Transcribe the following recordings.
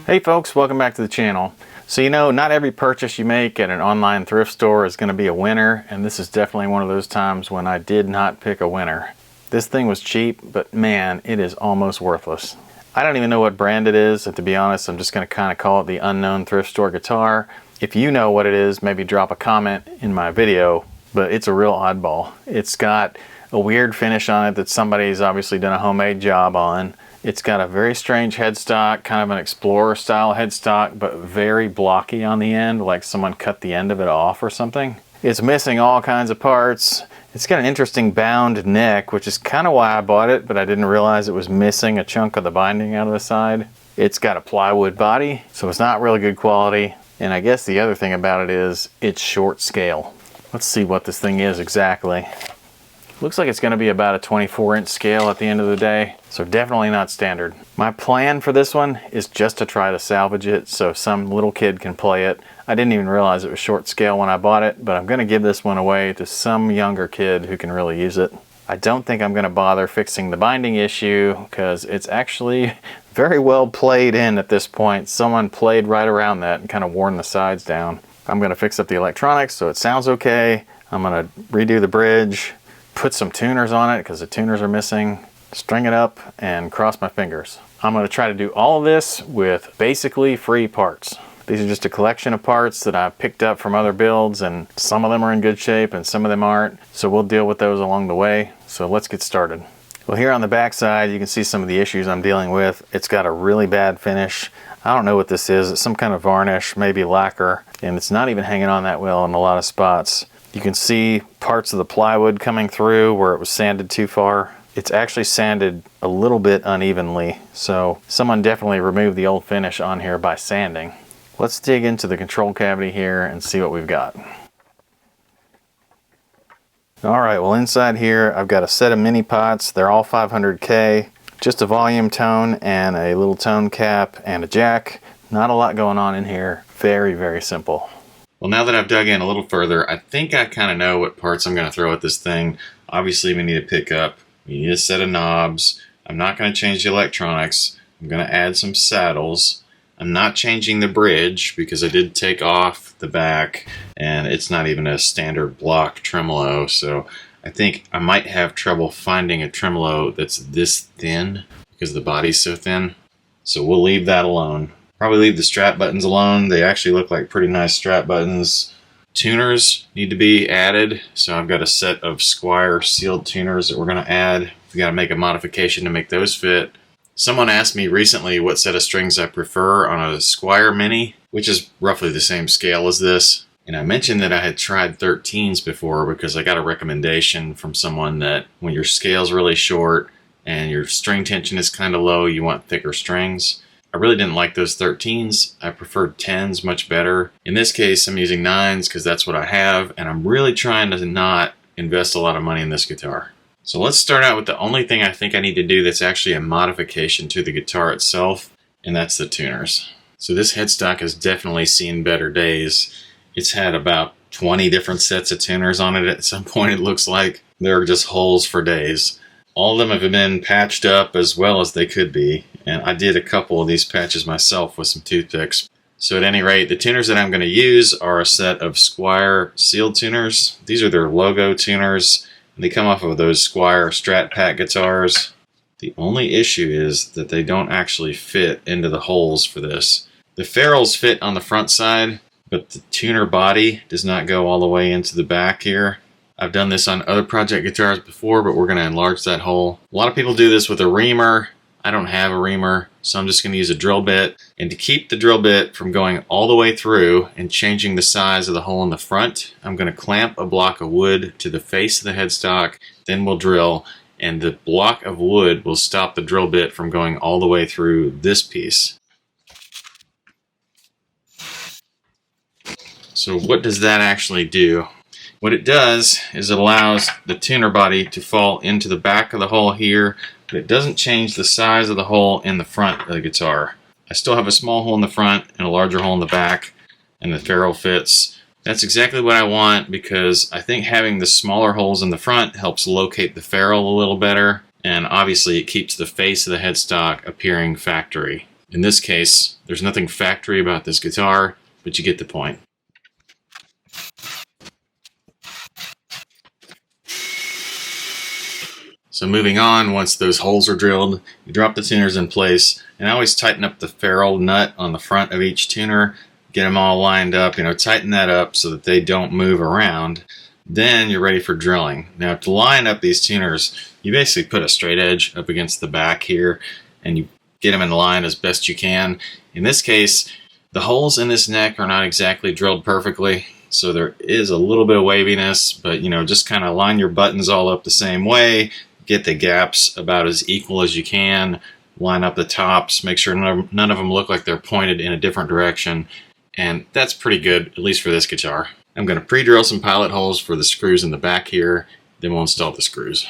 Hey folks, welcome back to the channel. So not every purchase you make at an online thrift store is going to be a winner, and this is definitely one of those times when I did not pick a winner. This thing was cheap, but man, it is almost worthless. I don't even know what brand it is, and to be honest, I'm just going to kind of call it the unknown thrift store guitar. If you know what it is, maybe drop a comment in my video, but it's a real oddball. It's got a weird finish on it that somebody's obviously done a homemade job on. It's got a very strange headstock, kind of an explorer style headstock, but very blocky on the end, like someone cut the end of it off or something. It's missing all kinds of parts. It's got an interesting bound neck, which is kind of why I bought it, but I didn't realize it was missing a chunk of the binding out of the side. It's got a plywood body, so it's not really good quality. And I guess the other thing about it is it's short scale. Let's see what this thing is exactly. Looks like it's going to be about a 24-inch scale at the end of the day, so definitely not standard. My plan for this one is just to try to salvage it so some little kid can play it. I didn't even realize it was short scale when I bought it, but I'm going to give this one away to some younger kid who can really use it. I don't think I'm going to bother fixing the binding issue because it's actually very well played in at this point. Someone played right around that and kind of worn the sides down. I'm going to fix up the electronics so it sounds okay. I'm going to redo the bridge, put some tuners on it because the tuners are missing, string it up, and cross my fingers. I'm going to try to do all of this with basically free parts. These are just a collection of parts that I picked up from other builds, and some of them are in good shape and some of them aren't, so we'll deal with those along the way. So let's get started. Well, here on the back side you can see some of the issues I'm dealing with. It's got a really bad finish. I don't know what this is. It's some kind of varnish, maybe lacquer, and it's not even hanging on that well in a lot of spots. You can see parts of the plywood coming through where it was sanded too far. It's actually sanded a little bit unevenly, so someone definitely removed the old finish on here by sanding. Let's dig into the control cavity here and see what we've got. Alright, well inside here I've got a set of mini pots. They're all 500K. Just a volume tone and a little tone cap and a jack. Not a lot going on in here. Very, very simple. Well, now that I've dug in a little further, I think I kind of know what parts I'm going to throw at this thing. Obviously, we need a pickup. We need a set of knobs. I'm not going to change the electronics. I'm going to add some saddles. I'm not changing the bridge because I did take off the back, and it's not even a standard block tremolo, so I think I might have trouble finding a tremolo that's this thin because the body's so thin. So we'll leave that alone. Probably leave the strap buttons alone. They actually look like pretty nice strap buttons. Tuners need to be added. So I've got a set of Squire sealed tuners that we're going to add. We got to make a modification to make those fit. Someone asked me recently what set of strings I prefer on a Squire Mini, which is roughly the same scale as this. And I mentioned that I had tried 13s before because I got a recommendation from someone that when your scale's really short and your string tension is kind of low, you want thicker strings. I really didn't like those 13s. I preferred 10s much better. In this case, I'm using 9s because that's what I have, and I'm really trying to not invest a lot of money in this guitar. So let's start out with the only thing I think I need to do that's actually a modification to the guitar itself, and that's the tuners. So this headstock has definitely seen better days. It's had about 20 different sets of tuners on it at some point, it looks like. There are just holes for days. All of them have been patched up as well as they could be, and I did a couple of these patches myself with some toothpicks. So at any rate, the tuners that I'm going to use are a set of Squire sealed tuners. These are their logo tuners. They come off of those Squire Strat Pack guitars. The only issue is that they don't actually fit into the holes for this. The ferrules fit on the front side, but the tuner body does not go all the way into the back here. I've done this on other project guitars before, but we're going to enlarge that hole. A lot of people do this with a reamer. I don't have a reamer, so I'm just going to use a drill bit. And to keep the drill bit from going all the way through and changing the size of the hole in the front, I'm going to clamp a block of wood to the face of the headstock, then we'll drill, and the block of wood will stop the drill bit from going all the way through this piece. So what does that actually do? What it does is it allows the tuner body to fall into the back of the hole here, but it doesn't change the size of the hole in the front of the guitar. I still have a small hole in the front and a larger hole in the back, and the ferrule fits. That's exactly what I want because I think having the smaller holes in the front helps locate the ferrule a little better, and obviously it keeps the face of the headstock appearing factory. In this case, there's nothing factory about this guitar, but you get the point. So moving on, once those holes are drilled, you drop the tuners in place, and I always tighten up the ferrule nut on the front of each tuner, get them all lined up, tighten that up so that they don't move around. Then you're ready for drilling. Now to line up these tuners, you basically put a straight edge up against the back here, and you get them in line as best you can. In this case, the holes in this neck are not exactly drilled perfectly, so there is a little bit of waviness, but just kind of line your buttons all up the same way. Get the gaps about as equal as you can, line up the tops, make sure none of them look like they're pointed in a different direction, and that's pretty good, at least for this guitar. I'm going to pre-drill some pilot holes for the screws in the back here, then we'll install the screws.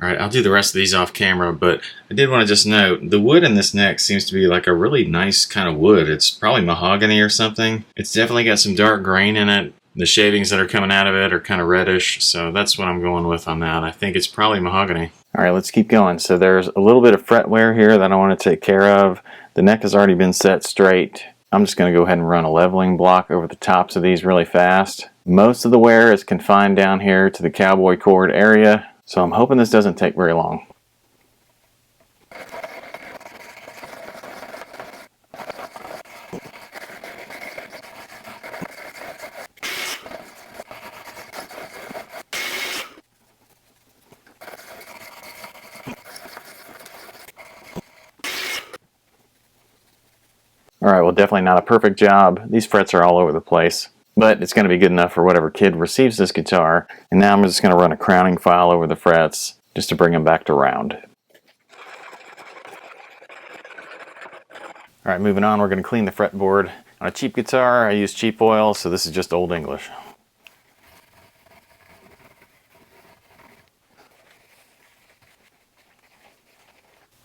Alright, I'll do the rest of these off camera, but I did want to just note, the wood in this neck seems to be like a really nice kind of wood. It's probably mahogany or something. It's definitely got some dark grain in it. The shavings that are coming out of it are kind of reddish, so that's what I'm going with on that. I think it's probably mahogany. Alright, let's keep going. So there's a little bit of fret wear here that I want to take care of. The neck has already been set straight. I'm just going to go ahead and run a leveling block over the tops of these really fast. Most of the wear is confined down here to the cowboy cord area, so I'm hoping this doesn't take very long. Alright, well, definitely not a perfect job. These frets are all over the place, but it's going to be good enough for whatever kid receives this guitar. And now I'm just going to run a crowning file over the frets just to bring them back to round. Alright, moving on, we're going to clean the fretboard. On a cheap guitar, I use cheap oil, so this is just Old English.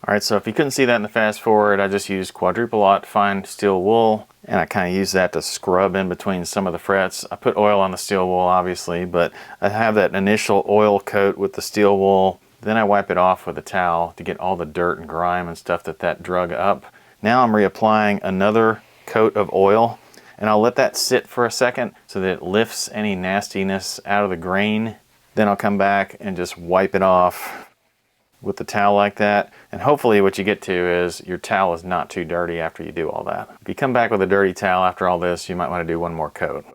Alright, so if you couldn't see that in the fast forward, I just used quadruple aught fine steel wool, and I kind of use that to scrub in between some of the frets. I put oil on the steel wool, obviously, but I have that initial oil coat with the steel wool. Then I wipe it off with a towel to get all the dirt and grime and stuff that drug up. Now I'm reapplying another coat of oil, and I'll let that sit for a second so that it lifts any nastiness out of the grain. Then I'll come back and just wipe it off with the towel like that, and hopefully what you get to is your towel is not too dirty after you do all that. If you come back with a dirty towel after all this, you might want to do one more coat.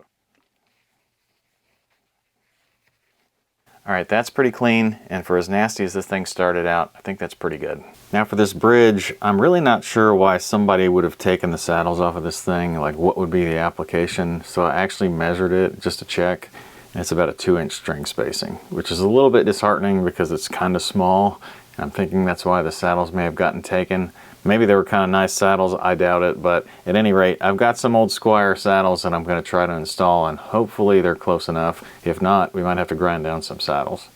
Alright, that's pretty clean, and for as nasty as this thing started out, I think that's pretty good. Now for this bridge, I'm really not sure why somebody would have taken the saddles off of this thing, like what would be the application, so I actually measured it just to check. And it's about a 2-inch string spacing, which is a little bit disheartening because it's kind of small. I'm thinking that's why the saddles may have gotten taken. Maybe they were kind of nice saddles, I doubt it, but at any rate, I've got some old Squire saddles that I'm going to try to install, and hopefully they're close enough. If not, we might have to grind down some saddles.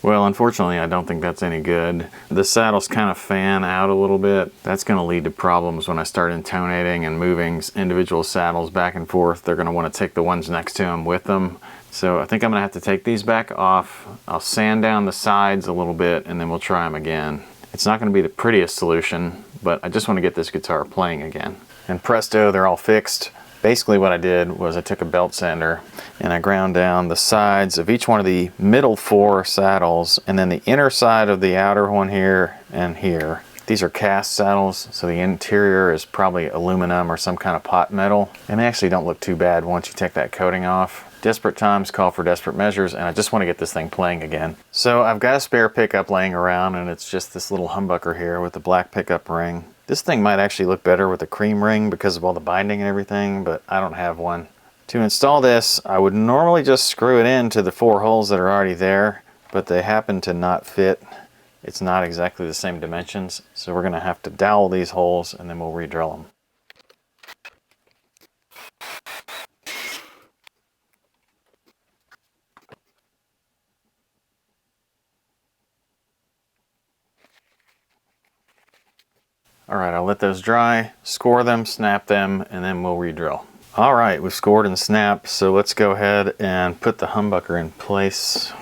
Well, unfortunately, I don't think that's any good. The saddles kind of fan out a little bit. That's going to lead to problems when I start intonating and moving individual saddles back and forth. They're going to want to take the ones next to them with them. So I think I'm going to have to take these back off. I'll sand down the sides a little bit, and then we'll try them again. It's not going to be the prettiest solution, but I just want to get this guitar playing again. And presto, they're all fixed. Basically what I did was I took a belt sander and I ground down the sides of each one of the middle 4 saddles, and then the inner side of the outer one here and here. These are cast saddles, so the interior is probably aluminum or some kind of pot metal, and they actually don't look too bad once you take that coating off. Desperate times call for desperate measures, and I just want to get this thing playing again. So I've got a spare pickup laying around, and it's just this little humbucker here with the black pickup ring. This thing might actually look better with a cream ring because of all the binding and everything, but I don't have one. To install this, I would normally just screw it into the 4 holes that are already there, but they happen to not fit. It's not exactly the same dimensions, so we're going to have to dowel these holes and then we'll re-drill them. Alright, I'll let those dry, score them, snap them, and then we'll re-drill. All right, we've scored and snapped, so let's go ahead and put the humbucker in place.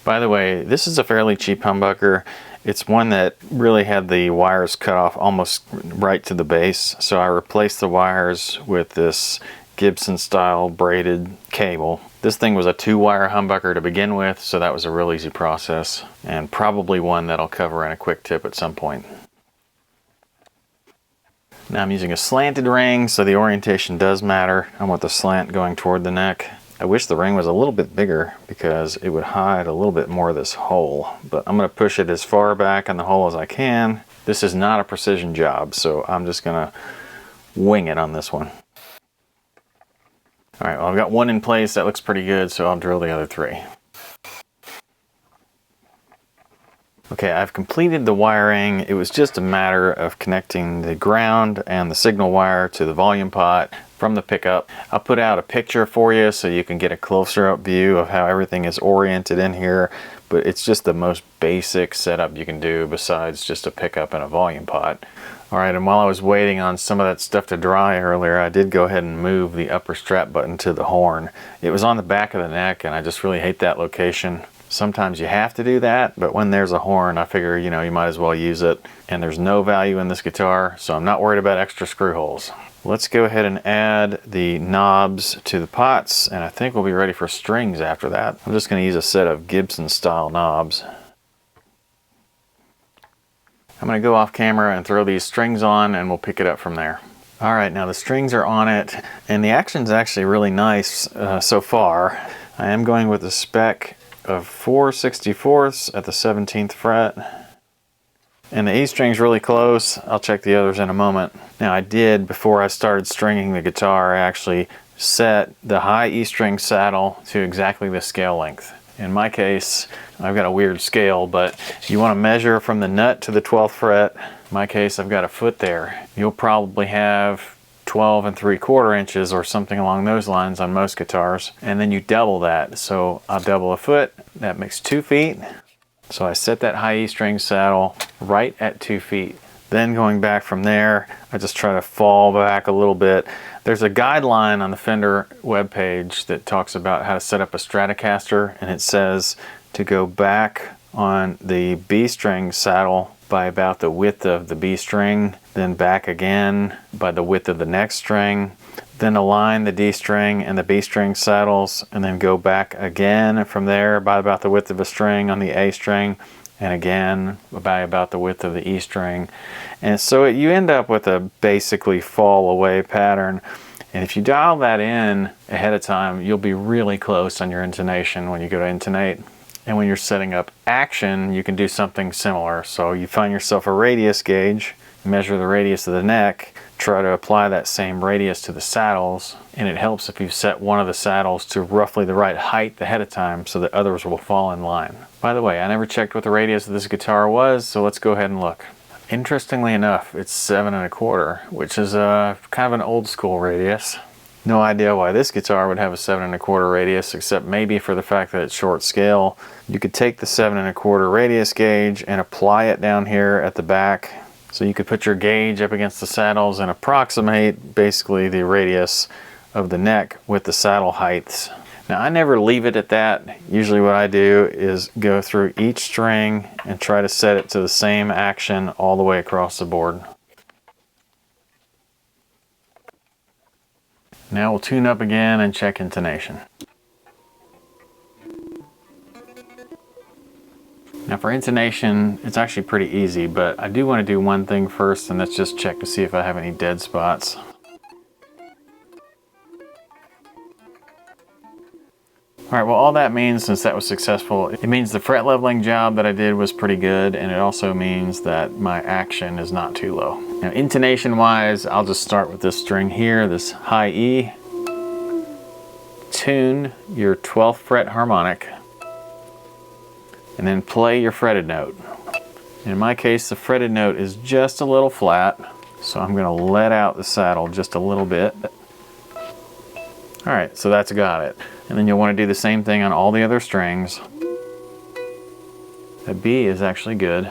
By the way, this is a fairly cheap humbucker. It's one that really had the wires cut off almost right to the base, so I replaced the wires with this Gibson style braided cable. This thing was a 2-wire humbucker to begin with, so that was a real easy process, and probably one that I'll cover in a quick tip at some point. Now I'm using a slanted ring, so the orientation does matter. I want the slant going toward the neck. I wish the ring was a little bit bigger because it would hide a little bit more of this hole, but I'm going to push it as far back in the hole as I can. This is not a precision job, so I'm just going to wing it on this one. All right, well, I've got one in place. That looks pretty good, so I'll drill the other 3. Okay, I've completed the wiring. It was just a matter of connecting the ground and the signal wire to the volume pot from the pickup. I'll put out a picture for you so you can get a closer up view of how everything is oriented in here, but it's just the most basic setup you can do besides just a pickup and a volume pot. All right, and while I was waiting on some of that stuff to dry earlier, I did go ahead and move the upper strap button to the horn. It was on the back of the neck, and I just really hate that location. Sometimes you have to do that, but when there's a horn, I figure, you know, you might as well use it. And there's no value in this guitar, so I'm not worried about extra screw holes. Let's go ahead and add the knobs to the pots, and I think we'll be ready for strings after that. I'm just going to use a set of Gibson style knobs. I'm going to go off camera and throw these strings on, and we'll pick it up from there. All right, now the strings are on it, and the action's actually really nice so far. I am going with the spec of 4/64 at the 17th fret. And the E string's really close. I'll check the others in a moment. Now I did, before I started stringing the guitar, I actually set the high E string saddle to exactly the scale length. In my case, I've got a weird scale, but you want to measure from the nut to the 12th fret. In my case, I've got a foot there. You'll probably have 12 3/4 inches or something along those lines on most guitars, and then you double that. So I'll double a foot, that makes 2 feet. So I set that high E string saddle right at 2 feet. Then going back from there, I just try to fall back a little bit. There's a guideline on the Fender webpage that talks about how to set up a Stratocaster, and it says to go back on the B string saddle by about the width of the B string, then back again by the width of the next string, then align the D string and the B string saddles, and then go back again from there by about the width of a string on the A string, and again by about the width of the E string. And so you end up with a basically fall away pattern. And if you dial that in ahead of time, you'll be really close on your intonation when you go to intonate. And when you're setting up action, you can do something similar. So you find yourself a radius gauge, measure the radius of the neck, try to apply that same radius to the saddles, and it helps if you set one of the saddles to roughly the right height ahead of time so that others will fall in line. By the way, I never checked what the radius of this guitar was, so let's go ahead and look. Interestingly enough, it's 7 1/4, which is kind of an old school radius. No idea why this guitar would have a 7 1/4 radius, except maybe for the fact that it's short scale. You could take the 7 1/4 radius gauge and apply it down here at the back. So you could put your gauge up against the saddles and approximate basically the radius of the neck with the saddle heights. Now I never leave it at that. Usually what I do is go through each string and try to set it to the same action all the way across the board. Now we'll tune up again and check intonation. Now for intonation, it's actually pretty easy, but I do want to do one thing first, and that's just check to see if I have any dead spots. Alright, well all that means, since that was successful, it means the fret leveling job that I did was pretty good, and it also means that my action is not too low. Now intonation wise, I'll just start with this string here, this high E. Tune your 12th fret harmonic, and then play your fretted note. In my case, the fretted note is just a little flat, so I'm going to let out the saddle just a little bit. Alright, so that's got it. And then you'll want to do the same thing on all the other strings. The B is actually good.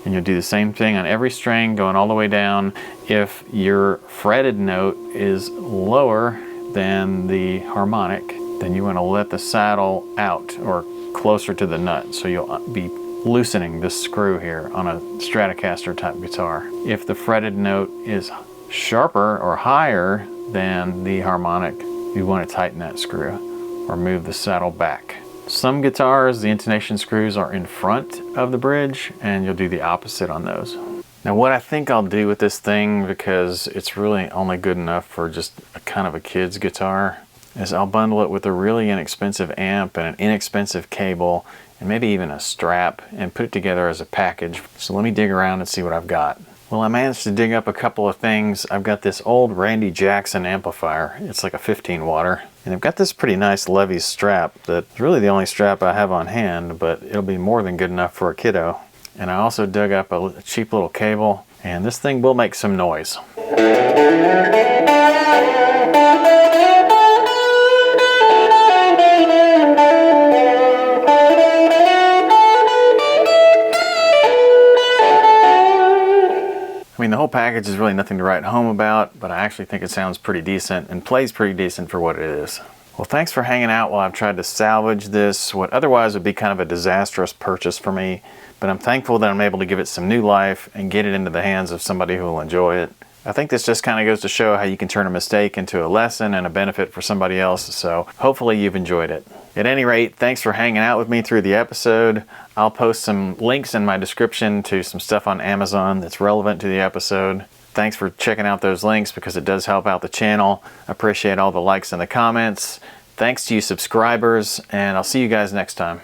And you'll do the same thing on every string going all the way down. If your fretted note is lower than the harmonic, then you want to let the saddle out or closer to the nut, so you'll be loosening this screw here on a Stratocaster type guitar. If the fretted note is sharper or higher than the harmonic, you want to tighten that screw or move the saddle back. Some guitars, the intonation screws are in front of the bridge, and you'll do the opposite on those. Now what I think I'll do with this thing, because it's really only good enough for just a kind of a kid's guitar, is I'll bundle it with a really inexpensive amp and an inexpensive cable and maybe even a strap and put it together as a package. So let me dig around and see what I've got. Well, I managed to dig up a couple of things. I've got this old Randy Jackson amplifier. It's like a 15 watter. And I've got this pretty nice Levy's strap that's really the only strap I have on hand, but it'll be more than good enough for a kiddo. And I also dug up a cheap little cable, and this thing will make some noise. I mean, the whole package is really nothing to write home about, but I actually think it sounds pretty decent and plays pretty decent for what it is. Well, thanks for hanging out while I've tried to salvage this, what otherwise would be kind of a disastrous purchase for me, but I'm thankful that I'm able to give it some new life and get it into the hands of somebody who will enjoy it. I think this just kind of goes to show how you can turn a mistake into a lesson and a benefit for somebody else, so hopefully you've enjoyed it. At any rate, thanks for hanging out with me through the episode. I'll post some links in my description to some stuff on Amazon that's relevant to the episode. Thanks for checking out those links because it does help out the channel. I appreciate all the likes and the comments. Thanks to you subscribers, and I'll see you guys next time.